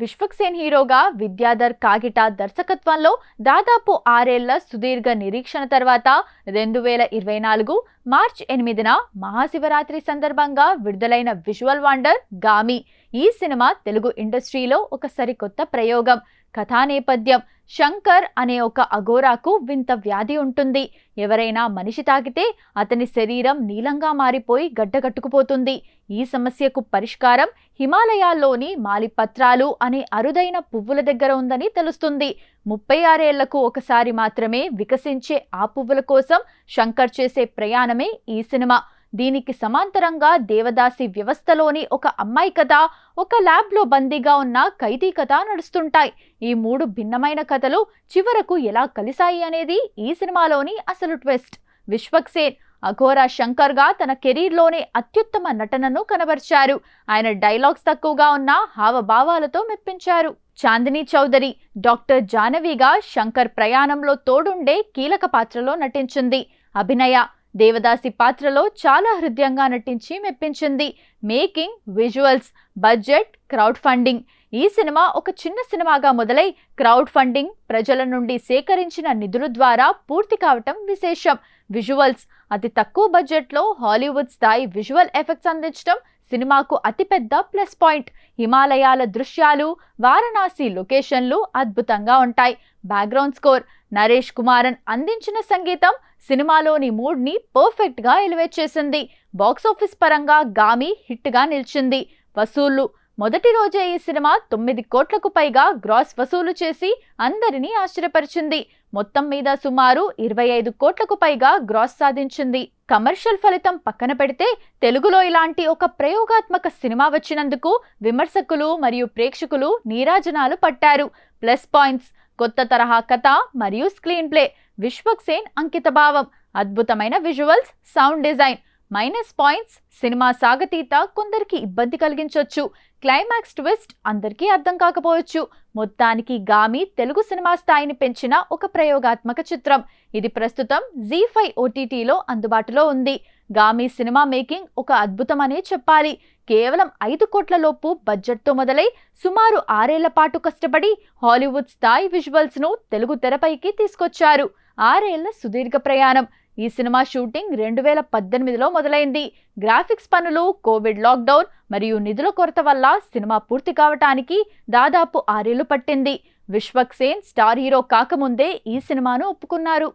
విశ్వక్సేన్ హీరోగా విద్యాధర్ కాగిటా దర్శకత్వంలో దాదాపు 6 ఏళ్ల సుదీర్ఘ నిరీక్షణ తర్వాత 2024 మార్చి 8న మహాశివరాత్రి సందర్భంగా విడుదలైన విజువల్ వండర్ గామి. ఈ సినిమా తెలుగు ఇండస్ట్రీలో ఒక సరికొత్త ప్రయోగం. కథా నేపథ్యం: శంకర్ అనే ఒక అఘోరాకు వింత వ్యాధి ఉంటుంది. ఎవరైనా మనిషి తాకితే అతని శరీరం నీలంగా మారిపోయి గడ్డగట్టుకుపోతుంది. ఈ సమస్యకు పరిష్కారం హిమాలయాల్లోని మాలిపత్రాలు అనే అరుదైన పువ్వుల దగ్గర ఉందని తెలుస్తుంది. 36 ఏళ్లకు ఒకసారి మాత్రమే వికసించే ఆ పువ్వుల కోసం శంకర్ చేసే ప్రయాణమే ఈ సినిమా. దీనికి సమాంతరంగా దేవదాసి వ్యవస్థలోని ఒక అమ్మాయి కథ, ఒక ల్యాబ్లో బందీగా ఉన్న ఖైదీ కథ నడుస్తుంటాయి. ఈ 3 భిన్నమైన కథలు చివరకు ఎలా కలిశాయి అనేది ఈ సినిమాలోని అసలు ట్విస్ట్. విశ్వక్సేన్ అఘోరా శంకర్గా తన కెరీర్లోనే అత్యుత్తమ నటనను కనబర్చారు. ఆయన డైలాగ్స్ తక్కువగా ఉన్న హావభావాలతో మెప్పించారు. చాందినీ చౌదరి డాక్టర్ జాహ్నవిగా శంకర్ ప్రయాణంలో తోడుండే కీలక పాత్రలో నటించింది. అభినయ దేవదాసి పాత్రలో చాలా హృదయంగా నటించి మెప్పించింది. Making, visuals, budget, crowd funding. ఈ సినిమా ఒక చిన్న సినిమాగా మొదలై క్రౌడ్ ఫండింగ్, ప్రజల నుండి సేకరించిన నిధుల ద్వారా పూర్తి కావటం విశేషం. విజువల్స్ అతి తక్కువ బడ్జెట్లో హాలీవుడ్ స్థాయి విజువల్ ఎఫెక్ట్స్ అందించడం సినిమాకు అతిపెద్ద ప్లస్ పాయింట్. హిమాలయాల దృశ్యాలు, వారణాసి లొకేషన్లు అద్భుతంగా ఉంటాయి. బ్యాక్గ్రౌండ్ స్కోర్: నరేష్ కుమారన్ అందించిన సంగీతం సినిమాలోని మూడ్ని పర్ఫెక్ట్గా ఎలివేట్ చేసింది. బాక్సాఫీస్ పరంగా గామి హిట్గా నిలిచింది. వసూళ్లు: మొదటి రోజే ఈ సినిమా 9 కోట్లకు పైగా గ్రాస్ వసూలు చేసి అందరినీ ఆశ్చర్యపరిచింది. మొత్తం మీద సుమారు 25 కోట్లకు పైగా గ్రాస్ సాధించింది. కమర్షియల్ ఫలితం పక్కన పెడితే తెలుగులో ఇలాంటి ఒక ప్రయోగాత్మక సినిమా వచ్చినందుకు విమర్శకులు మరియు ప్రేక్షకులు నీరాజనాలు పట్టారు. ప్లస్ పాయింట్స్: కొత్త తరహా కథ మరియు స్క్రీన్ ప్లే. విశ్వక్సేన్ అంకితభావం, అద్భుతమైన visuals, sound design. Minus points: సినిమా సాగతీత కొందరికి ఇబ్బంది కలిగించవచ్చు. క్లైమాక్స్ ట్విస్ట్ అందరికీ అర్థం కాకపోవచ్చు. మొత్తానికి గామి తెలుగు సినిమా స్థాయిని పెంచిన ఒక ప్రయోగాత్మక చిత్రం. ఇది ప్రస్తుతం జీ5 ఓటీటీలో అందుబాటులో ఉంది. గామి సినిమా మేకింగ్ ఒక అద్భుతమనే చెప్పాలి. కేవలం 5 కోట్ల లోపు బడ్జెట్తో మొదలై సుమారు 6 ఏళ్ల పాటు కష్టపడి హాలీవుడ్ స్థాయి విజువల్స్ను తెలుగు తెరపైకి తీసుకొచ్చారు. 6 ఏళ్ల సుదీర్ఘ ప్రయాణం. ఈ సినిమా షూటింగ్ 2018లో మొదలైంది. గ్రాఫిక్స్ పనులు, కోవిడ్ లాక్డౌన్ మరియు నిధుల కొరత వల్ల సినిమా పూర్తి కావటానికి దాదాపు 6 ఏళ్లు పట్టింది. విశ్వక్సేన్ స్టార్ హీరో కాకముందే ఈ సినిమాను ఒప్పుకున్నారు.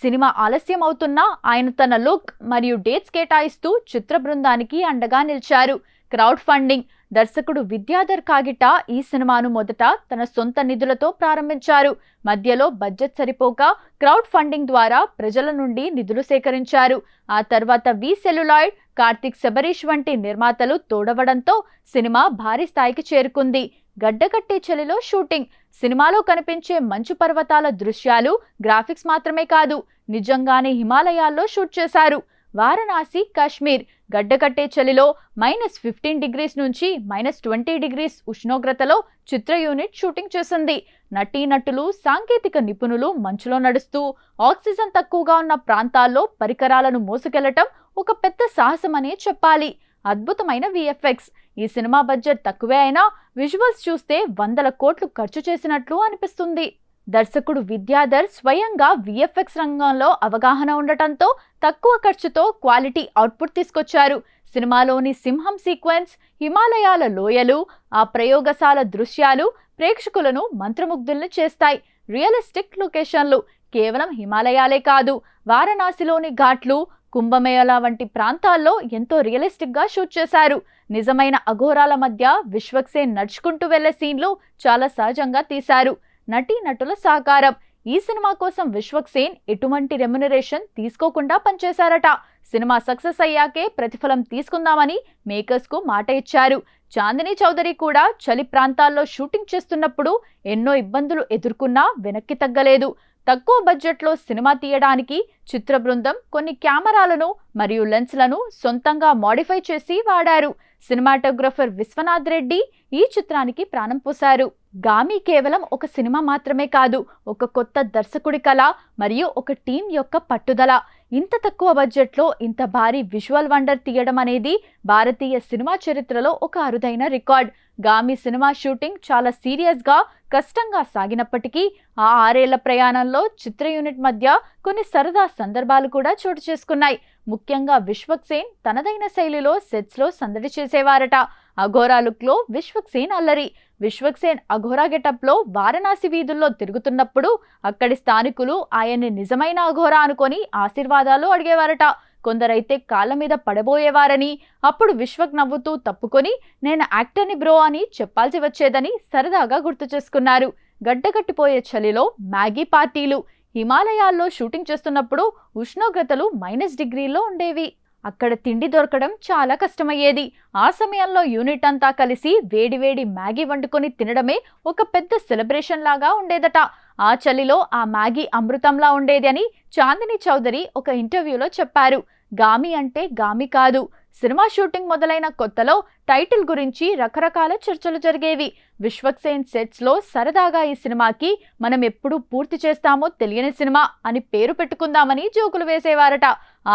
సినిమా ఆలస్యం అవుతున్నా ఆయన తన లుక్ మరియు డేట్స్ కేటాయిస్తూ చిత్ర బృందానికి అండగా నిలిచారు. క్రౌడ్ ఫండింగ్: దర్శకుడు విద్యాధర్ కాగిటా ఈ సినిమాను మొదట తన సొంత నిధులతో ప్రారంభించారు. మధ్యలో బడ్జెట్ సరిపోక క్రౌడ్ ఫండింగ్ ద్వారా ప్రజల నుండి నిధులు సేకరించారు. ఆ తర్వాత వి సెల్యులాయిడ్, కార్తిక్ శబరీష్ వంటి నిర్మాతలు తోడవడంతో సినిమా భారీ స్థాయికి చేరుకుంది. గడ్డకట్టే చలిలో షూటింగ్: సినిమాలో కనిపించే మంచు పర్వతాల దృశ్యాలు గ్రాఫిక్స్ మాత్రమే కాదు, నిజంగానే హిమాలయాల్లో షూట్ చేశారు. వారణాసి, కాశ్మీర్: గడ్డకట్టే చలిలో -15 డిగ్రీస్ నుంచి -20 డిగ్రీస్ ఉష్ణోగ్రతలో చిత్ర యూనిట్ షూటింగ్ చేసింది. నటీనటులు, సాంకేతిక నిపుణులు మంచులో నడుస్తూ ఆక్సిజన్ తక్కువగా ఉన్న ప్రాంతాల్లో పరికరాలను మోసుకెళ్లటం ఒక పెద్ద సాహసమనే చెప్పాలి. అద్భుతమైన విఎఫ్ఎక్స్: ఈ సినిమా బడ్జెట్ తక్కువే అయినా విజువల్స్ చూస్తే 100 కోట్లు ఖర్చు చేసినట్లు అనిపిస్తుంది. దర్శకుడు విద్యాధర్ స్వయంగా విఎఫ్ఎక్స్ రంగంలో అవగాహన ఉండటంతో తక్కువ ఖర్చుతో క్వాలిటీ అవుట్పుట్ తీసుకొచ్చారు. సినిమాలోని సింహం సీక్వెన్స్, హిమాలయాల లోయలు, ఆ ప్రయోగశాల దృశ్యాలు ప్రేక్షకులను మంత్రముగ్ధుల్ని చేస్తాయి. రియలిస్టిక్ లొకేషన్లు: కేవలం హిమాలయాలే కాదు, వారణాసిలోని ఘాట్లు, కుంభమేళా వంటి ప్రాంతాల్లో ఎంతో రియలిస్టిక్గా షూట్ చేశారు. నిజమైన అఘోరాల మధ్య విశ్వక్సేన్ నడుచుకుంటూ వెళ్లే సీన్లు చాలా సహజంగా తీశారు. నటీనటుల సహకారం: ఈ సినిమా కోసం విశ్వక్సేన్ ఎటువంటి రెమ్యునరేషన్ తీసుకోకుండా పనిచేశారట. సినిమా సక్సెస్ అయ్యాకే ప్రతిఫలం తీసుకుందామని మేకర్స్కు మాట ఇచ్చారు. చాందినీ చౌదరి కూడా చలి ప్రాంతాల్లో షూటింగ్ చేస్తున్నప్పుడు ఎన్నో ఇబ్బందులు ఎదుర్కొన్నా వెనక్కి తగ్గలేదు. తక్కువ బడ్జెట్లో సినిమా తీయడానికి చిత్ర బృందం కొన్ని కెమెరాలను మరియు లెన్స్లను సొంతంగా మోడిఫై చేసి వాడారు. సినిమాటోగ్రఫర్ విశ్వనాథ్ రెడ్డి ఈ చిత్రానికి ప్రాణం పోశారు. గామి కేవలం ఒక సినిమా మాత్రమే కాదు, ఒక కొత్త దర్శకుడి కళ మరియు ఒక టీం యొక్క పట్టుదల. ఇంత తక్కువ బడ్జెట్లో ఇంత భారీ విజువల్ వండర్ తీయడం అనేది భారతీయ సినిమా చరిత్రలో ఒక అరుదైన రికార్డ్. గామి సినిమా షూటింగ్ చాలా సీరియస్గా, కష్టంగా సాగినప్పటికీ ఆ 6 ఏళ్ల ప్రయాణంలో చిత్ర యూనిట్ మధ్య కొన్ని సరదా సందర్భాలు కూడా చోటు చేసుకున్నాయి. ముఖ్యంగా విశ్వక్ సేన్ తనదైన శైలిలో సెట్స్లో సందడి చేసేవారట. అఘోరా లుక్లో విశ్వక్ సేన్ అల్లరి. విశ్వక్ సేన్ అఘోరా గెటప్లో వారణాసి వీధుల్లో తిరుగుతున్నప్పుడు అక్కడి స్థానికులు ఆయన్ని నిజమైన అఘోరా అనుకొని ఆశీర్వాదాలు అడిగేవారట. కొందరైతే కాళ్ళ మీద పడబోయేవారని, అప్పుడు విశ్వక్ నవ్వుతూ తప్పుకొని నేను యాక్టర్ని బ్రో అని చెప్పాల్సి వచ్చేదని సరదాగా గుర్తు చేసుకున్నారు. గడ్డగట్టిపోయే చలిలో మ్యాగీ పార్టీలు. హిమాలయాల్లో షూటింగ్ చేస్తున్నప్పుడు ఉష్ణోగ్రతలు -డిగ్రీల్లో ఉండేవి. అక్కడ తిండి దొరకడం చాలా కష్టమయ్యేది. ఆ సమయంలో యూనిట్ అంతా కలిసి వేడివేడి మ్యాగీ వండుకొని తినడమే ఒక పెద్ద సెలబ్రేషన్ లాగా ఉండేదట. ఆ చలిలో ఆ మ్యాగీ అమృతంలా ఉండేది అని చాందిని చౌదరి ఒక ఇంటర్వ్యూలో చెప్పారు. గామి అంటే గామి కాదు. సినిమా షూటింగ్ మొదలైన కొత్తలో టైటిల్ గురించి రకరకాల చర్చలు జరిగేవి. విశ్వక్ సేన్ సెట్స్లో సరదాగా ఈ సినిమాకి మనం ఎప్పుడు పూర్తి చేస్తామో తెలియని సినిమా అని పేరు పెట్టుకుందామని జోకులు వేసేవారట.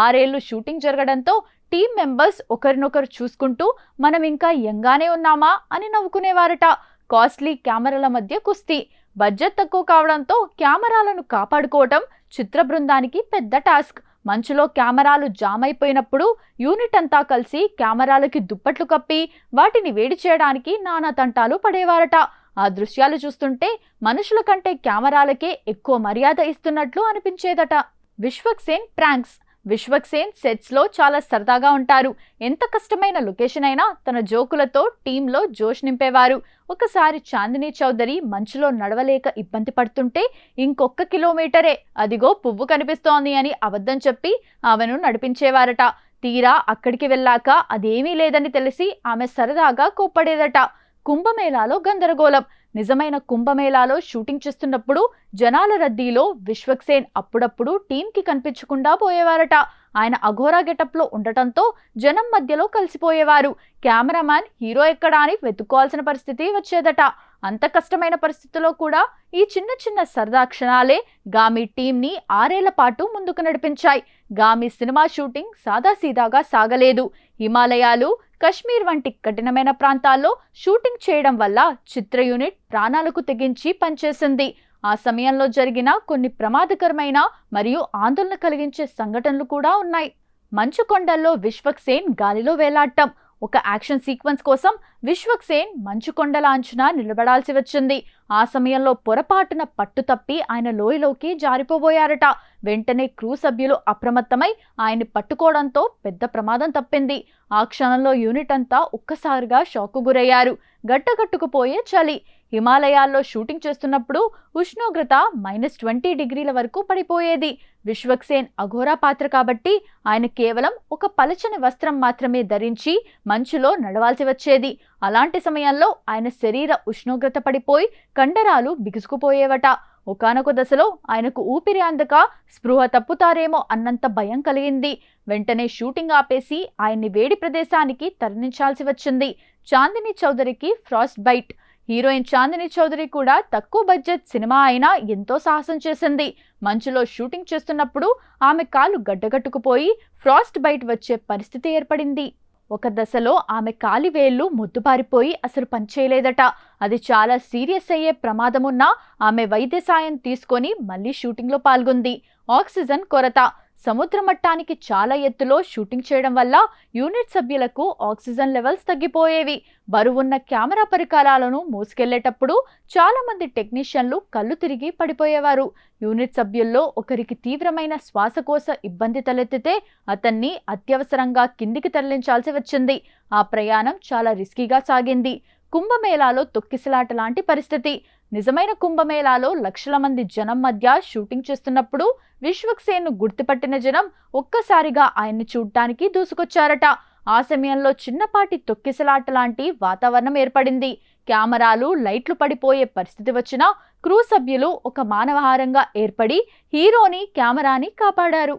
6 ఏళ్లు షూటింగ్ జరగడంతో టీం మెంబర్స్ ఒకరినొకరు చూసుకుంటూ మనం ఇంకా యంగానే ఉన్నామా అని నవ్వుకునేవారట. కాస్ట్లీ కెమెరాల మధ్య కుస్తీ. బడ్జెట్ తక్కువ కావడంతో కెమెరాలను కాపాడుకోవటం చిత్ర బృందానికి పెద్ద టాస్క్. మంచులో కెమెరాలు జామ్ అయిపోయినప్పుడు యూనిట్ అంతా కలిసి కెమెరాలకి దుప్పట్లు కప్పి వాటిని వేడి చేయడానికి నానా తంటాలు పడేవారట. ఆ దృశ్యాలు చూస్తుంటే మనుషుల కంటే కెమెరాలకే ఎక్కువ మర్యాద ఇస్తున్నట్లు అనిపించేదట. విశ్వక్ సేన్ ప్రాంక్స్. విశ్వక్ సేన్ సెట్స్లో చాలా సరదాగా ఉంటారు. ఎంత కష్టమైన లొకేషన్ అయినా తన జోకులతో టీంలో జోష్ నింపేవారు. ఒకసారి చాందిని చౌదరి మంచులో నడవలేక ఇబ్బంది పడుతుంటే ఇంకొక కిలోమీటరే, అదిగో పువ్వు కనిపిస్తోంది అని అబద్ధం చెప్పి ఆమెను నడిపించేవారట. తీరా అక్కడికి వెళ్ళాక అదేమీ లేదని తెలిసి ఆమె సరదాగా కోప్పడేదట. కుంభమేళాలో గందరగోళం. నిజమైన కుంభమేళాలో షూటింగ్ చేస్తున్నప్పుడు జనాల రద్దీలో విశ్వక్ సేన్ అప్పుడప్పుడు టీంకి కనిపించకుండా పోయేవారట. ఆయన అఘోరా గెటప్లో ఉండటంతో జనం మధ్యలో కలిసిపోయేవారు. కెమెరామ్యాన్ హీరో ఎక్కడా అని వెతుక్కోవాల్సిన పరిస్థితి వచ్చేదట. అంత కష్టమైన పరిస్థితుల్లో కూడా ఈ చిన్న చిన్న సరదా క్షణాలే గామి టీంని 6 ఏళ్ల పాటు ముందుకు నడిపించాయి. Gaami cinema shooting సాదాసీదాగా సాగలేదు. హిమాలయాలు, కశ్మీర్ వంటి కఠినమైన ప్రాంతాల్లో షూటింగ్ చేయడం వల్ల చిత్ర యూనిట్ ప్రాణాలకు తెగించి పనిచేసింది. ఆ సమయంలో జరిగిన కొన్ని ప్రమాదకరమైన మరియు ఆందోళన కలిగించే సంఘటనలు కూడా ఉన్నాయి. మంచు కొండల్లో విశ్వక్ సేన్ గాలిలో వేలాడటం. ఒక యాక్షన్ సీక్వెన్స్ కోసం విశ్వక్ సేన్ మంచు కొండల అంచున నిలబడాల్సి వచ్చింది. ఆ సమయంలో పొరపాటున పట్టు తప్పి ఆయన లోయలోకి జారిపోబోయారట. వెంటనే క్రూ సభ్యులు అప్రమత్తమై ఆయన్ని పట్టుకోవడంతో పెద్ద ప్రమాదం తప్పింది. ఆ క్షణంలో యూనిట్ అంతా ఒక్కసారిగా షాక్కు గురయ్యారు. గట్టగట్టుకుపోయే చలి. హిమాలయాల్లో షూటింగ్ చేస్తున్నప్పుడు ఉష్ణోగ్రత -20 డిగ్రీల వరకు పడిపోయేది. విశ్వక్ సేన్ అఘోరా పాత్ర కాబట్టి ఆయన కేవలం ఒక పలచని వస్త్రం మాత్రమే ధరించి మంచులో నడవాల్సి వచ్చేది. అలాంటి సమయంలో ఆయన శరీర ఉష్ణోగ్రత పడిపోయి కండరాలు బిగుసుకుపోయేవట. ఒకానొక దశలో ఆయనకు ఊపిరి అందక స్పృహ తప్పుతారేమో అన్నంత భయం కలిగింది. వెంటనే షూటింగ్ ఆపేసి ఆయన్ని వేడి ప్రదేశానికి తరలించాల్సి వచ్చింది. చాందిని చౌదరికి frostbite. Heroine Chandini Chowdary కూడా తక్కువ బడ్జెట్ సినిమా అయినా ఎంతో సాహసం చేసింది. మంచులో షూటింగ్ చేస్తున్నప్పుడు ఆమె కాలు గడ్డగట్టుకుపోయి ఫ్రాస్ట్ బైట్ వచ్చే పరిస్థితి ఏర్పడింది. ఒక దశలో ఆమె కాలి వేళ్లు మొద్దుబారిపోయి అసలు పనిచేయలేదట. అది చాలా సీరియస్ అయ్యే ప్రమాదమున్నా ఆమె వైద్య సాయం తీసుకొని మళ్లీ షూటింగ్లో పాల్గొంది. ఆక్సిజన్ కొరత. సముద్ర మట్టానికి చాలా ఎత్తులో షూటింగ్ చేయడం వల్ల యూనిట్ సభ్యులకు ఆక్సిజన్ లెవెల్స్ తగ్గిపోయేవి. బరువున్న కెమెరా పరికరాలను మోసుకెళ్లేటప్పుడు చాలా మంది టెక్నీషియన్లు కళ్ళు తిరిగి పడిపోయేవారు. యూనిట్ సభ్యుల్లో ఒకరికి తీవ్రమైన శ్వాసకోశ ఇబ్బంది తలెత్తితే అతన్ని అత్యవసరంగా కిందికి తరలించాల్సి వచ్చింది. ఆ ప్రయాణం చాలా రిస్కీగా సాగింది. కుంభమేళాలో తొక్కిసలాట లాంటి పరిస్థితి. నిజమైన కుంభమేళాలో లక్షల మంది జనం మధ్య షూటింగ్ చేస్తున్నప్పుడు విశ్వక్ సేన్ను గుర్తుపట్టిన జనం ఒక్కసారిగా ఆయన్ని చూడ్డానికి దూసుకొచ్చారట. ఆ సమయంలో చిన్నపాటి తొక్కిసలాట లాంటి వాతావరణం ఏర్పడింది. కెమెరాలు, లైట్లు పడిపోయే పరిస్థితి వచ్చినా క్రూ సభ్యులు ఒక మానవహారంగా ఏర్పడి హీరోని, కెమెరాని కాపాడారు.